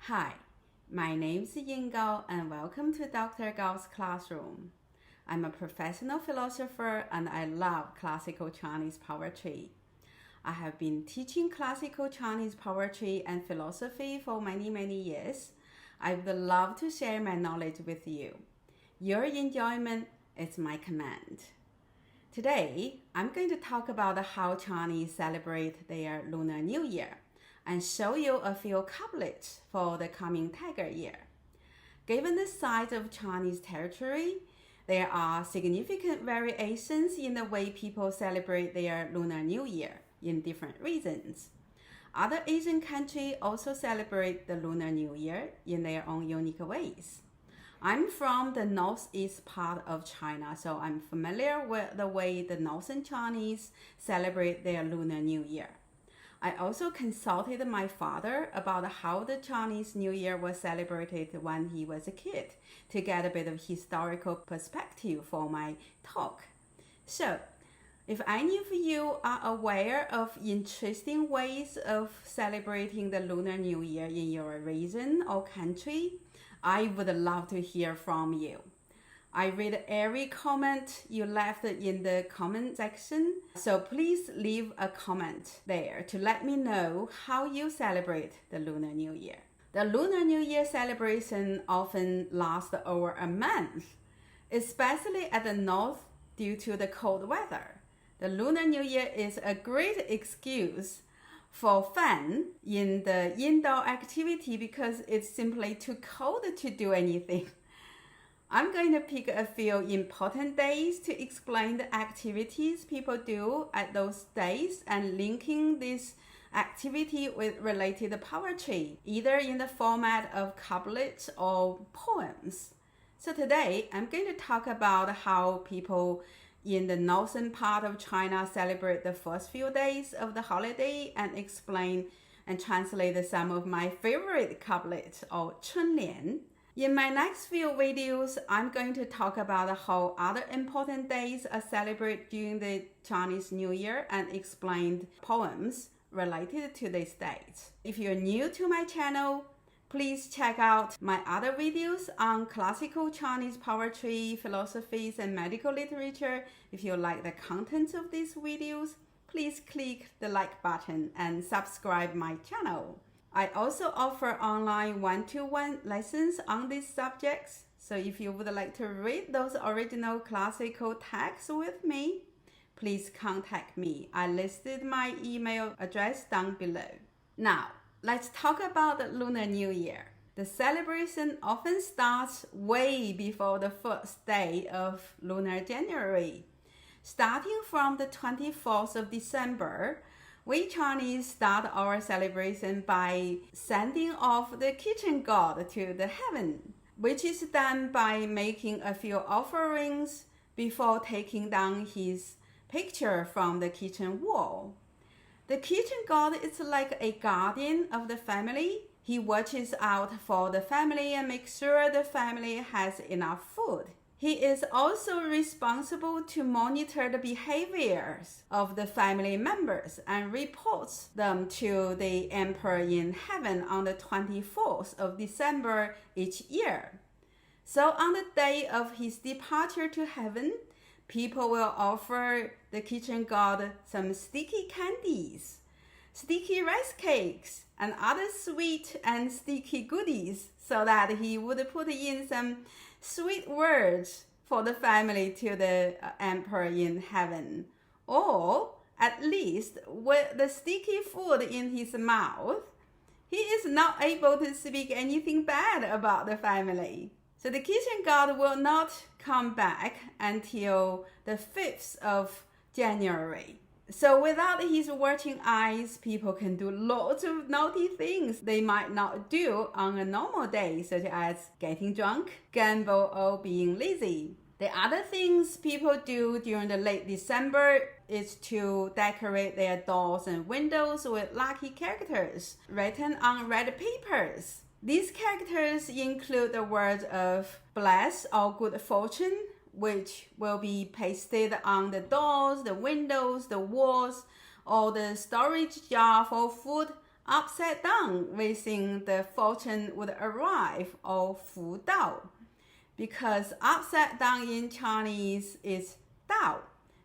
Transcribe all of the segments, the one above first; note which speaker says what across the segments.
Speaker 1: Hi, my name's Yin Gao and welcome to Dr. Gao's classroom. I'm a professional philosopher and I love classical Chinese poetry. I have been teaching classical Chinese poetry and philosophy for many years. I would love to share my knowledge with you. Your enjoyment is my command. Today, I'm going to talk about how Chinese celebrate their Lunar New Year and show you a few couplets for the coming Tiger year. Given the size of Chinese territory, there are significant variations in the way people celebrate their Lunar New Year in different regions. Other Asian countries also celebrate the Lunar New Year in their own unique ways. I'm from the northeast part of China, so I'm familiar with the way the northern Chinese celebrate their Lunar New Year. I also consulted my father about how the Chinese New Year was celebrated when he was a kid to get a bit of historical perspective for my talk. So, if any of you are aware of interesting ways of celebrating the Lunar New Year in your region or country, I would love to hear from you. I read every comment you left in the comment section, so please leave a comment there to let me know how you celebrate the Lunar New Year. The Lunar New Year celebration often lasts over a month, especially at the north due to the cold weather. The Lunar New Year is a great excuse for fun in the indoor activity because it's simply too cold to do anything. I'm going to pick a few important days to explain the activities people do at those days and linking this activity with related poetry, either in the format of couplets or poems. So today, I'm going to talk about how people in the northern part of China celebrate the first few days of the holiday and explain and translate some of my favorite couplets or 春联. In my next few videos, I'm going to talk about how other important days are celebrated during the Chinese New Year and explain poems related to these dates. If you're new to my channel, please check out my other videos on classical Chinese poetry, philosophies, and medical literature. If you like the contents of these videos, please click the like button and subscribe my channel. I also offer online one-to-one lessons on these subjects. So if you would like to read those original classical texts with me, please contact me. I listed my email address down below. Now, let's talk about the Lunar New Year. The celebration often starts way before the first day of Lunar January. Starting from the 24th of December, we Chinese start our celebration by sending off the kitchen god to the heaven, which is done by making a few offerings before taking down his picture from the kitchen wall. The kitchen god is like a guardian of the family. He watches out for the family and makes sure the family has enough food. He is also responsible to monitor the behaviors of the family members and reports them to the emperor in heaven on the 24th of December each year. So on the day of his departure to heaven, people will offer the kitchen god some sticky candies, sticky rice cakes, and other sweet and sticky goodies so that he would put in some sweet words for the family to the emperor in heaven. Or at least with the sticky food in his mouth, he is not able to speak anything bad about the family. So the kitchen god will not come back until the 5th of January. So without his watching eyes, people can do lots of naughty things they might not do on a normal day, such as getting drunk, gamble, or being lazy. The other things people do during the late December is to decorate their doors and windows with lucky characters written on red papers. These characters include the words of bless or good fortune, which will be pasted on the doors, the windows, the walls, or the storage jar for food Upside down, we think the fortune would arrive, or 福到, because upside down in Chinese is 到,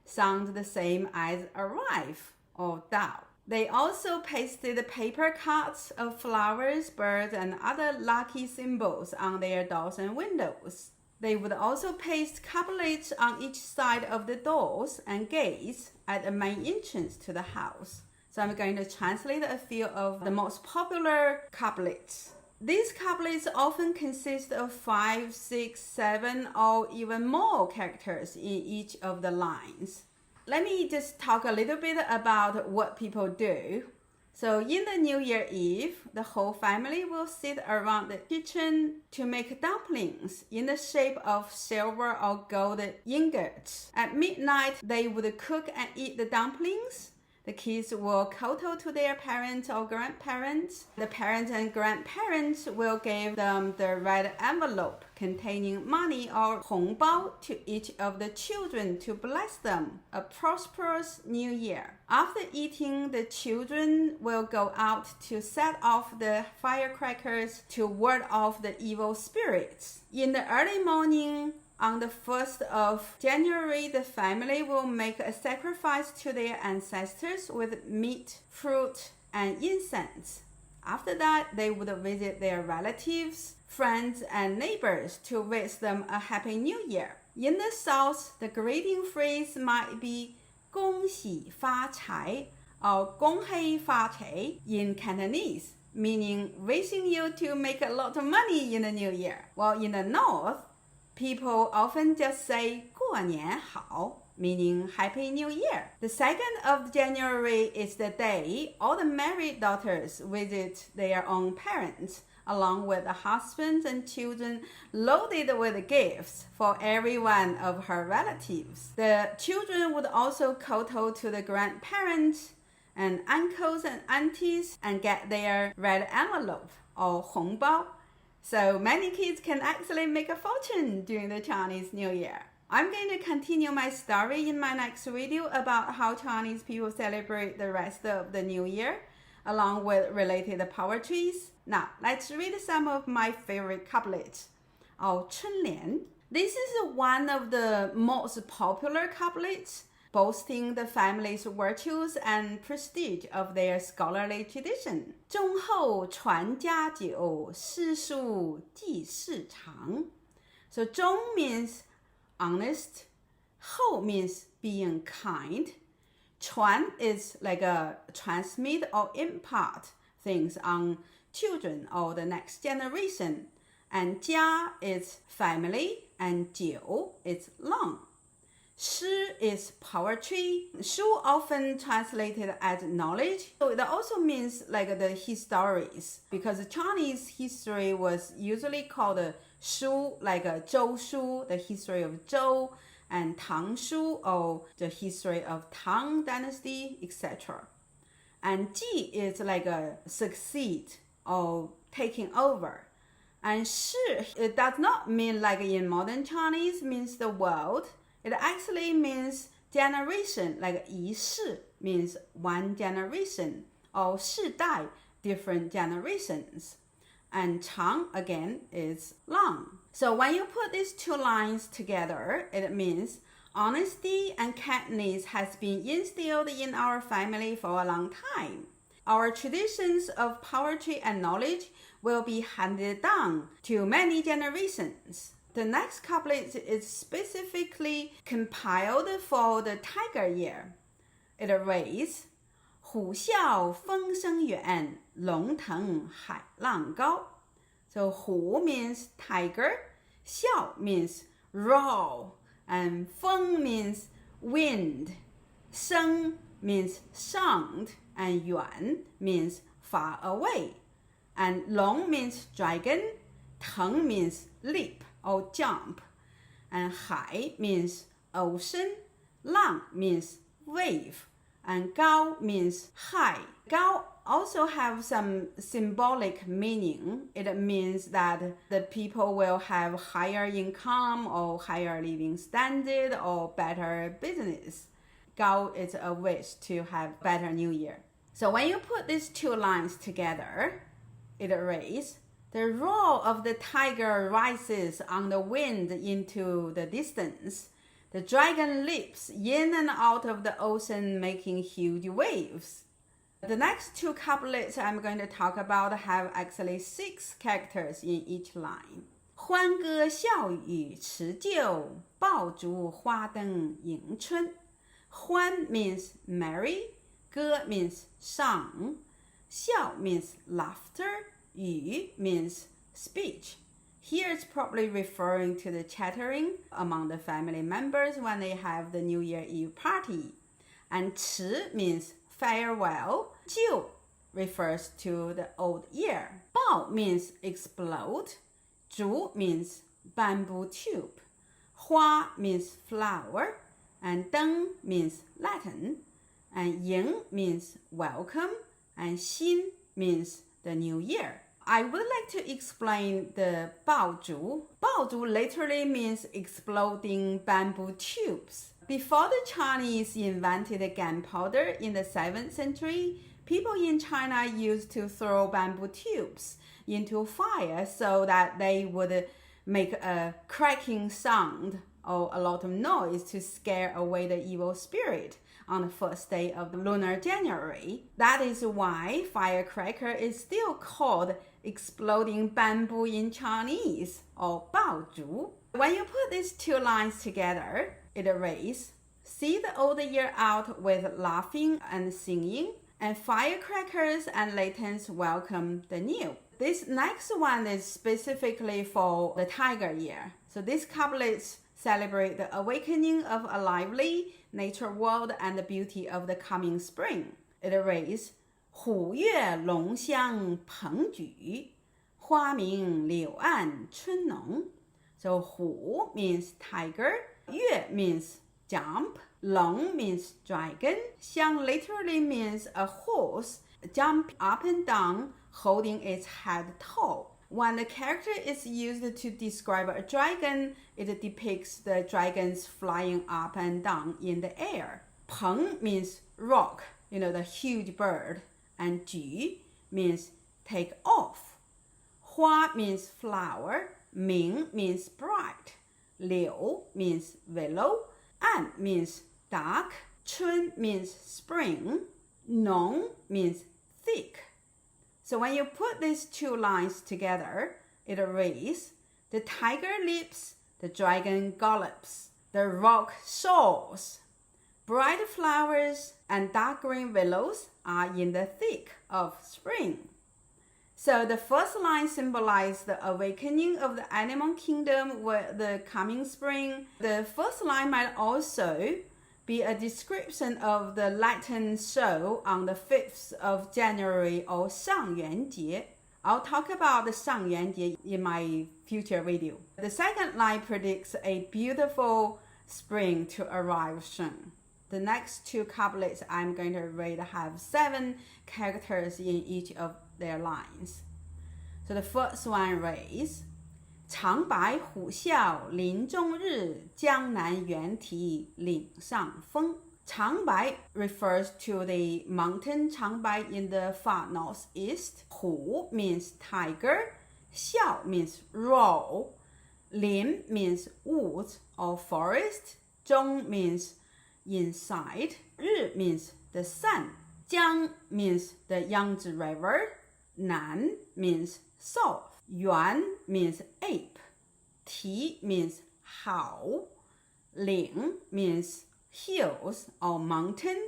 Speaker 1: sounds the same as arrive or 到. They also pasted paper cuts of flowers, birds, and other lucky symbols on their doors and windows. They would also paste couplets on each side of the doors and gates at the main entrance to the house. So I'm going to translate a few of the most popular couplets. These couplets often consist of 5, 6, 7, or even more characters in each of the lines. Let me just talk a little bit about what people do. So in the New Year Eve, the whole family will sit around the kitchen to make dumplings in the shape of silver or gold ingots. At midnight, they would cook and eat the dumplings. The kids will kowtow to their parents or grandparents. The parents and grandparents will give them the red envelope containing money or 红包 to each of the children to bless them a prosperous new year. After eating, the children will go out to set off the firecrackers to ward off the evil spirits. In the early morning, on the 1st of January, the family will make a sacrifice to their ancestors with meat, fruit, and incense. After that, they would visit their relatives, friends, and neighbors to wish them a happy new year. In the South, the greeting phrase might be 恭喜发财 or 恭喜发财 in Cantonese, meaning wishing you to make a lot of money in the new year. While in the North, people often just say 过年好, meaning Happy New Year. The 2nd of January is the day all the married daughters visit their own parents, along with the husbands and children loaded with gifts for every one of her relatives. The children would also kowtow to the grandparents and uncles and aunties and get their red envelope or 红包. So many kids can actually make a fortune during the Chinese New Year. I'm going to continue my story in my next video about how Chinese people celebrate the rest of the New Year, along with related poetries. Now, let's read some of my favorite couplets. 春联. This is one of the most popular couplets, boasting the family's virtues and prestige of their scholarly tradition. 忠厚传家久，诗书继世长. So 忠 means honest, 厚 means being kind, 传 is like a transmit or impart things on children or the next generation, and 家 is family, and 久 is long. 诗 is poetry. 书 often translated as knowledge. So it also means like the histories, because Chinese history was usually called 书, like 周书, the history of Zhou, and 唐书, or the history of Tang dynasty, etc. And 继 is like a succeed or taking over. And 世, it does not mean like in modern Chinese means the world. It actually means generation, like 一世 means one generation, or 世代, different generations. And 长 again is long. So when you put these two lines together, it means honesty and kindness has been instilled in our family for a long time. Our traditions of poetry and knowledge will be handed down to many generations. The next couplet is specifically compiled for the Tiger Year. It reads, 虎啸风声远，龙腾海浪高. So 虎 means tiger, 啸 means roar, and 风 means wind, 声 means sound, and 远 means far away. And 龙 means dragon, 腾 means leap or jump, and 海 means ocean, 浪 means wave, and 高 means high. 高 also have some symbolic meaning. It means that the people will have higher income or higher living standard or better business. 高 is a wish to have better new year. So when you put these two lines together, it reads, the roar of the tiger rises on the wind into the distance. The dragon leaps in and out of the ocean, making huge waves. The next two couplets I'm going to talk about have actually 6 characters in each line. 欢歌笑语辞旧，爆竹花灯迎春。欢 means merry, 歌 means song, 笑 means laughter, 语 means speech. Here it's probably referring to the chattering among the family members when they have the New Year Eve party. And 辞 means farewell. 旧 refers to the old year. 爆 means explode. 竹 means bamboo tube. 花 means flower. And 灯 means lantern. And 迎 means welcome. And 新 means the new year. I would like to explain the 爆竹. 爆竹 literally means exploding bamboo tubes. Before the Chinese invented gunpowder in the 7th century, people in China used to throw bamboo tubes into fire so that they would make a cracking sound or a lot of noise to scare away the evil spirit on the first day of the lunar January. That is why firecracker is still called exploding bamboo in Chinese, or 爆竹. When you put these two lines together, it reads, see the old year out with laughing and singing, and firecrackers and lanterns welcome the new. This next one is specifically for the tiger year. So these couplets celebrate the awakening of a lively nature world and the beauty of the coming spring. It reads, 虎跃龙香蓬举，花明柳暗春浓. So 虎 means tiger, 跃 means jump, 龙 means dragon, 香 literally means a horse, jump up and down, holding its head tall. When the character is used to describe a dragon, it depicts the dragons flying up and down in the air. 蓬 means rock, the huge bird. And 举 means take off. 花 means flower. 明 means bright. 柳 means willow. 暗 means dark. 春 means spring. 浓 means thick. So when you put these two lines together, it reads, the tiger leaps, the dragon gallops, the rock soars. Bright flowers and dark green willows are in the thick of spring. So the first line symbolizes the awakening of the animal kingdom with the coming spring. The first line might also be a description of the lantern show on the 5th of January or 上元节. I'll talk about the 上元节 in my future video. The second line predicts a beautiful spring to arrive soon. The next two couplets I'm going to read have 7 characters in each of their lines. So the first one reads, 长白虎啸林中日，江南猿啼岭上风. 长白 refers to the mountain Changbai in the far northeast. 虎 means tiger. 啸 means roar. 林 means woods or forest. 中 means inside. 日 means the sun. 江 means the Yangtze River. 南 means south. 猿 means ape. 啼 means howl. 岭 means hills or mountain.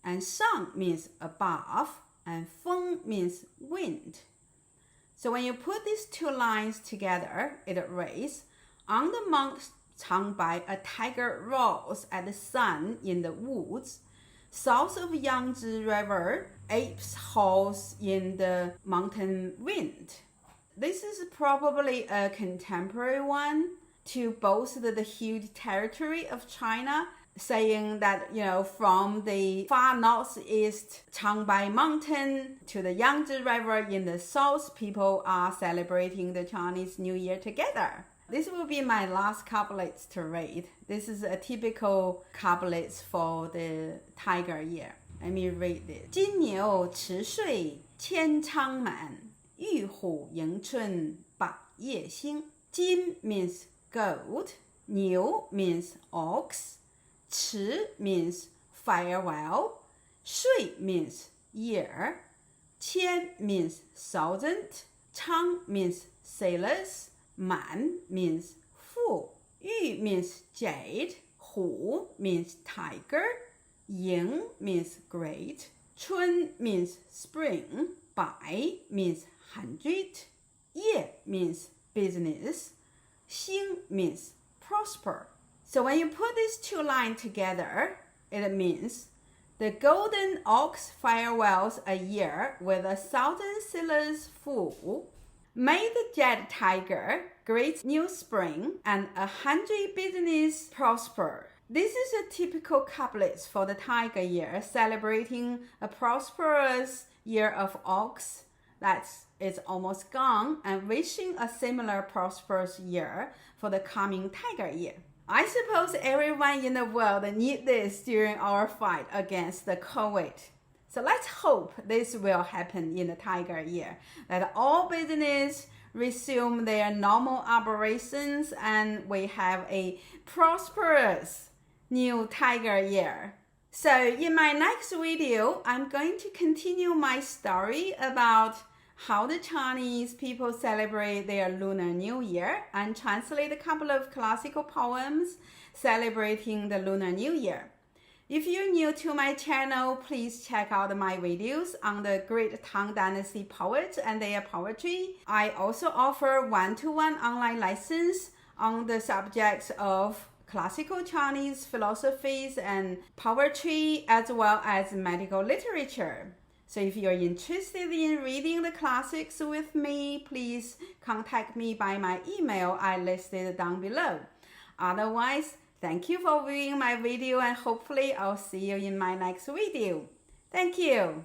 Speaker 1: And 上 means above. And 风 means wind. So when you put these two lines together, it reads, on the Mount Changbai, a tiger roars at the sun in the woods. South of Yangtze River, apes howl in the mountain wind. This is probably a contemporary one to boast the huge territory of China, saying that, from the far northeast Changbai Mountain to the Yangtze River in the south, people are celebrating the Chinese New Year together. This will be my last couplets to read. This is a typical couplets for the tiger year. Let me read this. 金牛辞岁千仓满，玉虎迎春百叶新。金 means gold, 牛 means ox, 辞 means farewell, 岁 means year, 千 means thousand, 仓 means sailors, 满 means full, 玉 means jade, 虎 means tiger, 迎 means great, 春 means spring, 百 means 100, 叶 means business, 兴 means prosper. So when you put these two lines together, it means the golden ox farewells a year with 1,000 sailors full. May the jet tiger greet new spring and 100 business prosper. This is a typical couplets for the tiger year, celebrating a prosperous year of ox it's almost gone, and wishing a similar prosperous year for the coming tiger year. I suppose everyone in the world needs this during our fight against the COVID. So let's hope this will happen in the tiger year, that all business resume their normal operations and we have a prosperous new tiger year. So in my next video, I'm going to continue my story about how the Chinese people celebrate their Lunar New Year and translate a couple of classical poems celebrating the Lunar New Year. If you're new to my channel, please check out my videos on the great Tang Dynasty poets and their poetry. I also offer one-to-one online lessons on the subjects of classical Chinese philosophies and poetry, as well as medical literature. So if you're interested in reading the classics with me, please contact me by my email I listed down below. Otherwise, thank you for viewing my video and hopefully I'll see you in my next video. Thank you.